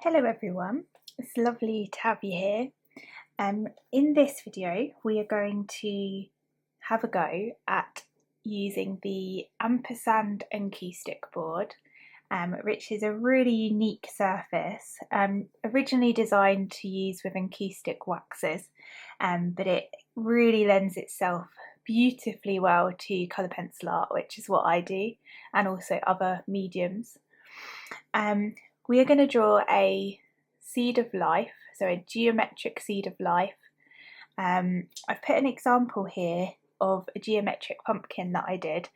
Hello everyone, it's lovely to have you here. In this video we are going to have a go at using the Ampersand Encausticbord, which is a really unique surface, originally designed to use with encaustic waxes, but it really lends itself beautifully well to colour pencil art, which is what I do, and also other mediums. We are going to draw a seed of life, so a geometric seed of life. I've put an example here of a geometric pumpkin that I did,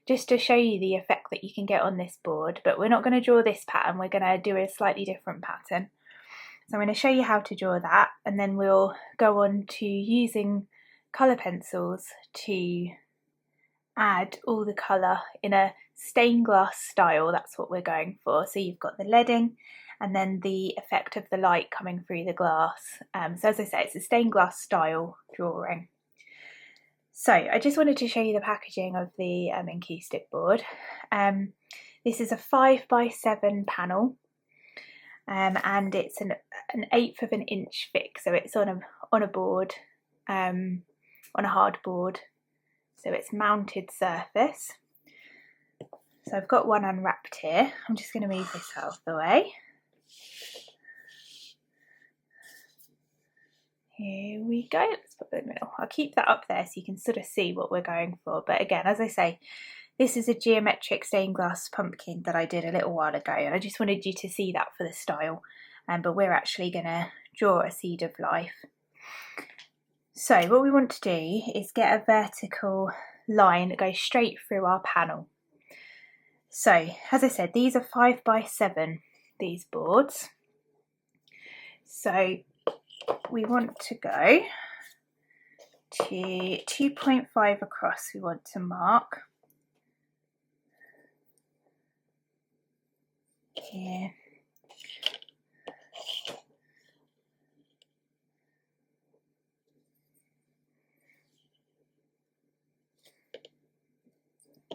just to show you the effect that you can get on this board, but we're not going to draw this pattern, we're going to do a slightly different pattern. So I'm going to show you how to draw that, and then we'll go on to using colour pencils to add all the colour in a stained glass style. That's what we're going for. So you've got the leading and then the effect of the light coming through the glass. So as I say, it's a stained glass style drawing. So I just wanted to show you the packaging of the Encausticbord. This is a 5x7 panel, and it's an 1/8 of an inch thick. So it's on a board, on a hard board. So it's mounted surface. So I've got one unwrapped here. I'm just going to move this out of the way. Here we go. Let's put it in the middle. I'll keep that up there so you can sort of see what we're going for. But again, as I say, this is a geometric stained glass pumpkin that I did a little while ago, and I just wanted you to see that for the style. But we're actually going to draw a seed of life. So what we want to do is get a vertical line that goes straight through our panel. So as I said, these are 5x7, these boards. So we want to go to 2.5 across, we want to mark here.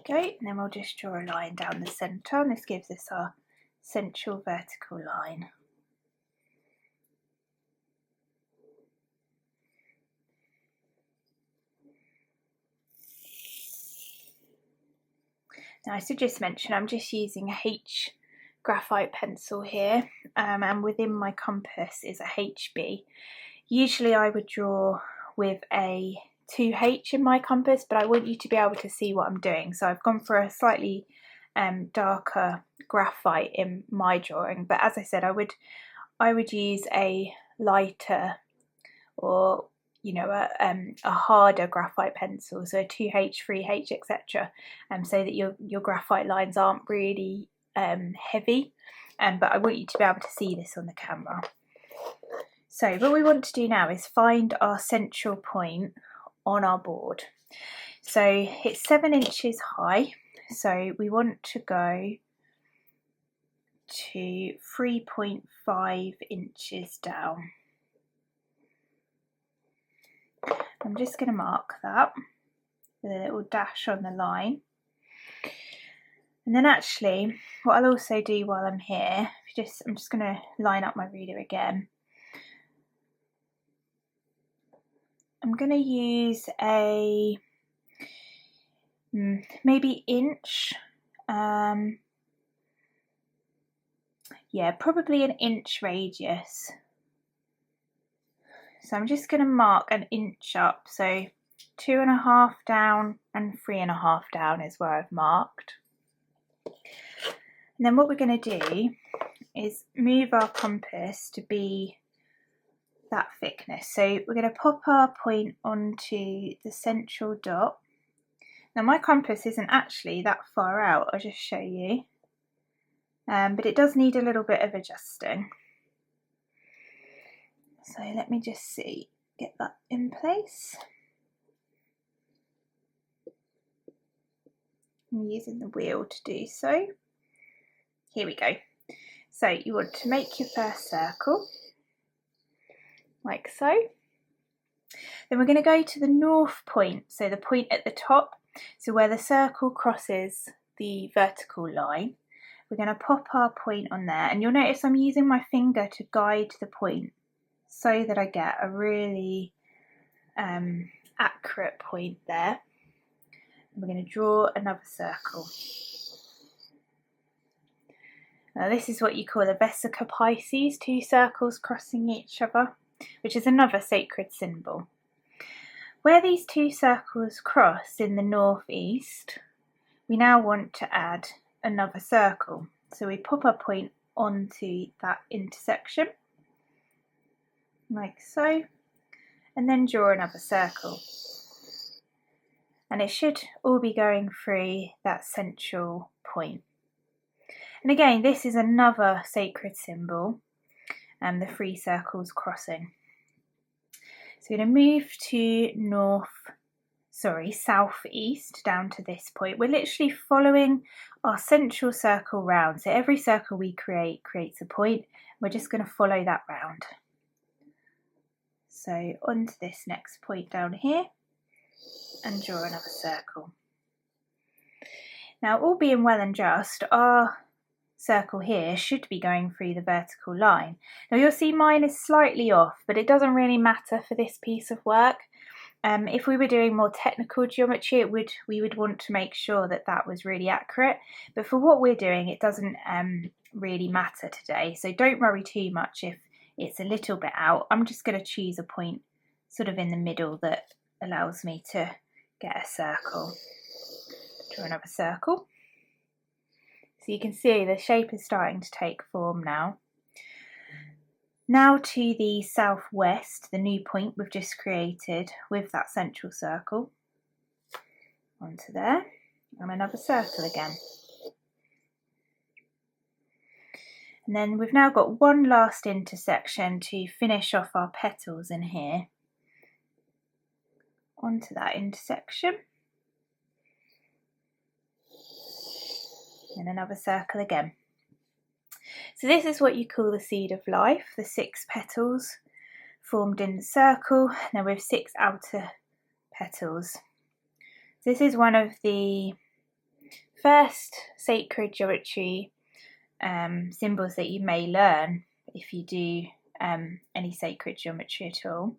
Okay, and then we'll just draw a line down the centre, and this gives us our central vertical line. Now I should just mention I'm just using a H graphite pencil here, and within my compass is a HB. Usually I would draw with a 2H in my compass, but I want you to be able to see what I'm doing, so I've gone for a slightly darker graphite in my drawing. But as I said, I would use a lighter, or a harder graphite pencil, so a 2H, 3H, etc., so that your graphite lines aren't really heavy. But I want you to be able to see this on the camera. So what we want to do now is find our central point on our board. So it's 7 inches high, so we want to go to 3.5 inches down. I'm just going to mark that with a little dash on the line. And then actually, what I'll also do while I'm here, I'm just going to line up my ruler again. I'm going to use a maybe inch, yeah, probably an inch radius. So I'm just going to mark an inch up, so 2.5 down and 3.5 down is where I've marked. And then what we're going to do is move our compass to be that thickness. So we're going to pop our point onto the central dot. Now my compass isn't actually that far out, I'll just show you, but it does need a little bit of adjusting. So let me just get that in place. I'm using the wheel to do so. Here we go. So you want to make your first circle, like so. Then we're going to go to the north point, so the point at the top, so where the circle crosses the vertical line. we're going to pop our point on there, and you'll notice I'm using my finger to guide the point so that I get a really accurate point there. We're going to draw another circle. Now this is what you call a vesica Pisces, 2 circles crossing each other, which is another sacred symbol. Where these 2 circles cross in the northeast, we now want to add another circle. So we pop our point onto that intersection, like so, and then draw another circle. And it should all be going through that central point. And again, this is another sacred symbol, the 3 circles crossing. So we're going to move to southeast down to this point. We're literally following our central circle round. So every circle we create creates a point. We're just going to follow that round. So onto this next point down here and draw another circle. Now, all being well and just, our circle here should be going through the vertical line. Now you'll see mine is slightly off, but it doesn't really matter for this piece of work. If we were doing more technical geometry, we would want to make sure that that was really accurate, but for what we're doing it doesn't really matter today, so don't worry too much if it's a little bit out. I'm just going to choose a point sort of in the middle that allows me to get a circle. Draw another circle. So you can see the shape is starting to take form now. Now to the southwest, the new point we've just created with that central circle. Onto there, and another circle again. And then we've now got one last intersection to finish off our petals in here. Onto that intersection. And another circle again. So this is what you call the seed of life, the 6 petals formed in the circle, now with 6 outer petals. This is one of the first sacred geometry symbols that you may learn if you do any sacred geometry at all.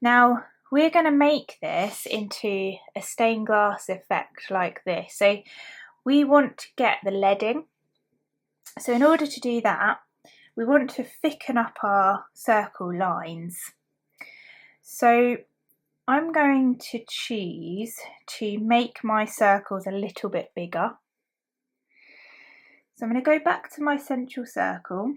Now we're going to make this into a stained glass effect like this. So we want to get the leading. So in order to do that, we want to thicken up our circle lines. So I'm going to choose to make my circles a little bit bigger. So I'm going to go back to my central circle.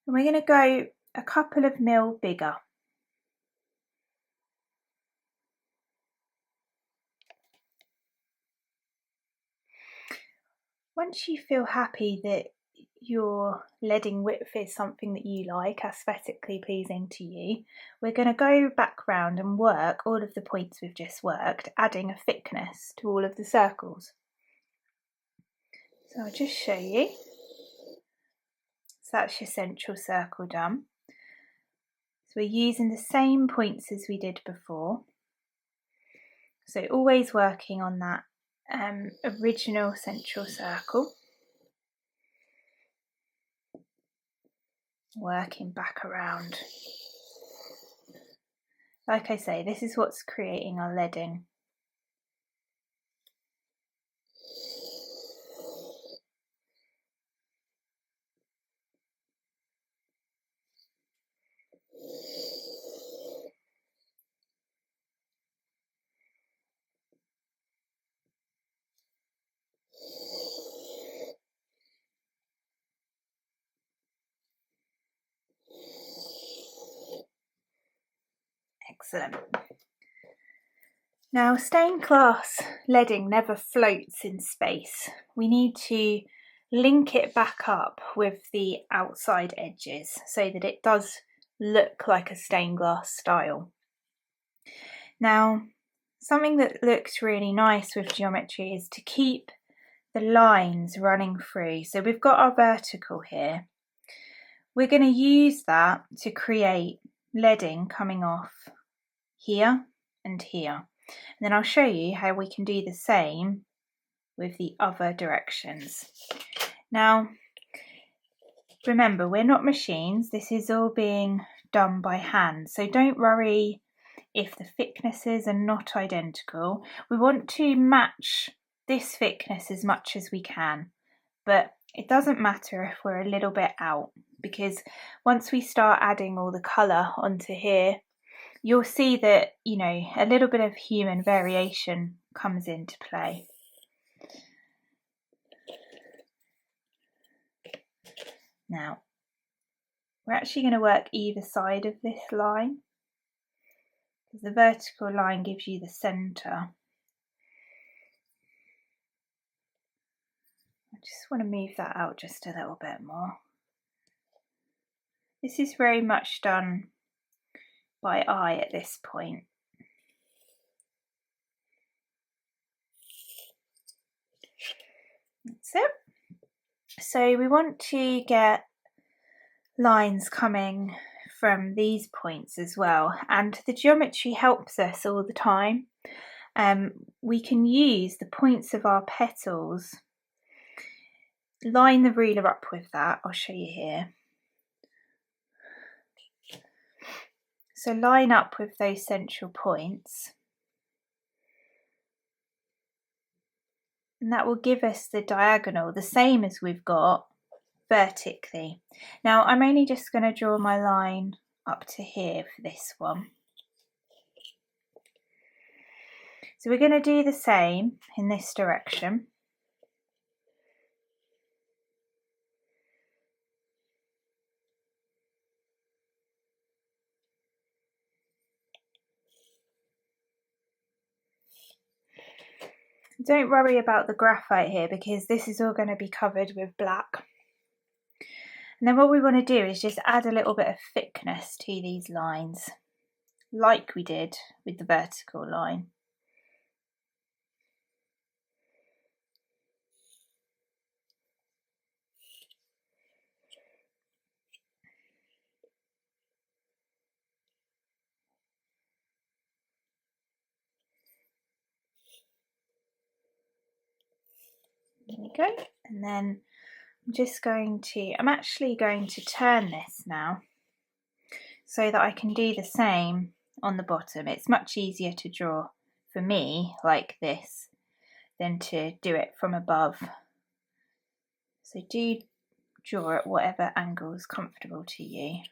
And we're going to go a couple of mil bigger. Once you feel happy that your leading width is something that you like, aesthetically pleasing to you, we're going to go back round and work all of the points we've just worked, adding a thickness to all of the circles. So I'll just show you. So that's your central circle done. So we're using the same points as we did before. So always working on that original central circle, working back around. Like I say, this is what's creating our leading. Excellent. Now, stained glass leading never floats in space. We need to link it back up with the outside edges so that it does look like a stained glass style. Now, something that looks really nice with geometry is to keep the lines running through. So we've got our vertical here. We're going to use that to create leading coming off here and here. And then I'll show you how we can do the same with the other directions. Now, remember, we're not machines. This is all being done by hand. So don't worry if the thicknesses are not identical. We want to match this thickness as much as we can, but it doesn't matter if we're a little bit out, because once we start adding all the colour onto here, you'll see that, you know, a little bit of human variation comes into play. Now, we're actually going to work either side of this line, because the vertical line gives you the centre. I just want to move that out just a little bit more. This is very much done by eye at this point. That's it. So we want to get lines coming from these points as well, and the geometry helps us all the time. We can use the points of our petals, line the ruler up with that. I'll show you here. So line up with those central points, and that will give us the diagonal, the same as we've got vertically. Now I'm only just going to draw my line up to here for this one. So we're going to do the same in this direction. Don't worry about the graphite here, because this is all going to be covered with black. And then what we want to do is just add a little bit of thickness to these lines, like we did with the vertical line. There we go. And then I'm actually going to turn this now so that I can do the same on the bottom. It's much easier to draw for me like this than to do it from above. So do draw at whatever angle is comfortable to you.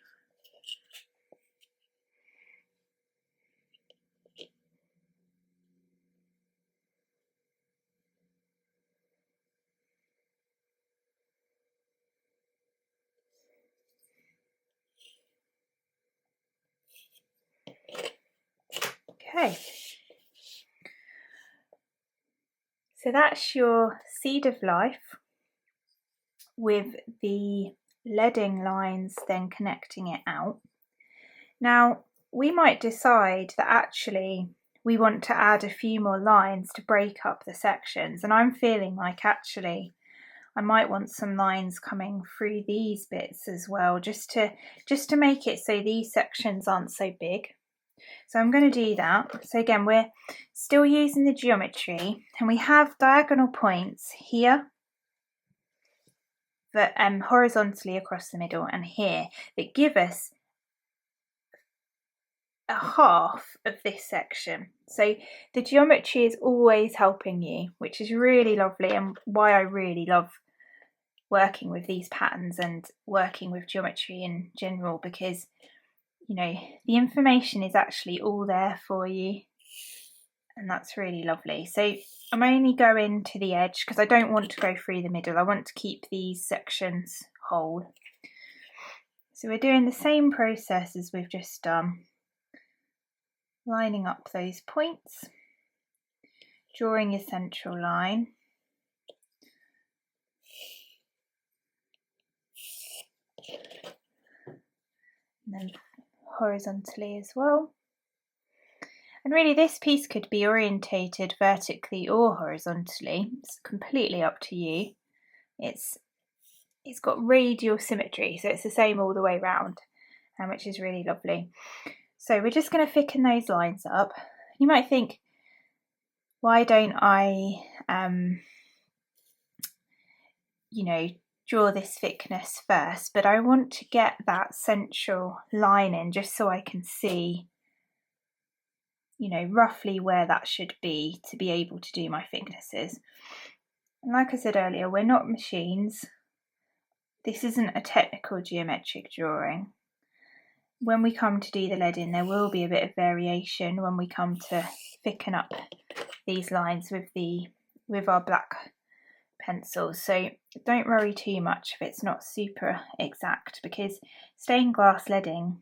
Okay, so that's your seed of life with the leading lines then connecting it out. Now we might decide that actually we want to add a few more lines to break up the sections, and I'm feeling like actually I might want some lines coming through these bits as well, just to make it so these sections aren't so big. So I'm going to do that. So again, we're still using the geometry, and we have diagonal points here, that horizontally across the middle, and here, that give us a half of this section. So the geometry is always helping you, which is really lovely, and why I really love working with these patterns and working with geometry in general, because you know the information is actually all there for you, and that's really lovely. So I'm only going to the edge because I don't want to go through the middle. I want to keep these sections whole. So we're doing the same process as we've just done, lining up those points, drawing your central line, and then horizontally as well. And really this piece could be orientated vertically or horizontally. It's completely up to you. It's got radial symmetry, so it's the same all the way round, which is really lovely. So we're just going to thicken those lines up. You might think, why don't I, you know, draw this thickness first, but I want to get that central line in just so I can see, you know, roughly where that should be to be able to do my thicknesses. And like I said earlier, we're not machines. This isn't a technical geometric drawing. When we come to do the leading, there will be a bit of variation when we come to thicken up these lines with our black pencils. So don't worry too much if it's not super exact, because stained glass leading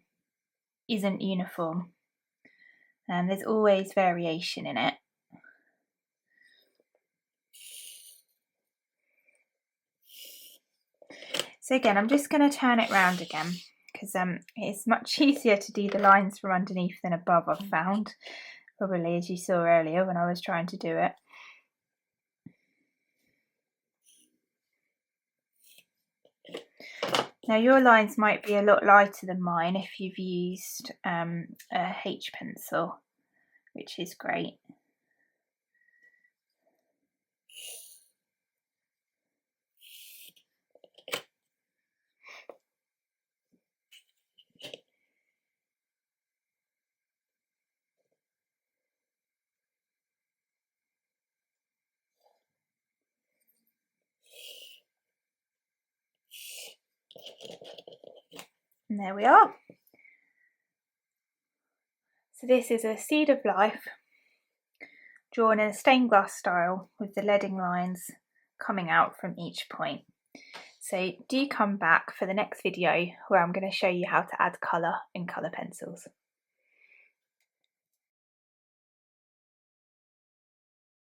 isn't uniform and there's always variation in it. So again, I'm just going to turn it round again, because it's much easier to do the lines from underneath than above, I've found, probably as you saw earlier when I was trying to do it. Now your lines might be a lot lighter than mine if you've used a H pencil, which is great. And there we are. So this is a seed of life drawn in a stained glass style with the leading lines coming out from each point. So do come back for the next video where I'm going to show you how to add colour in colour pencils.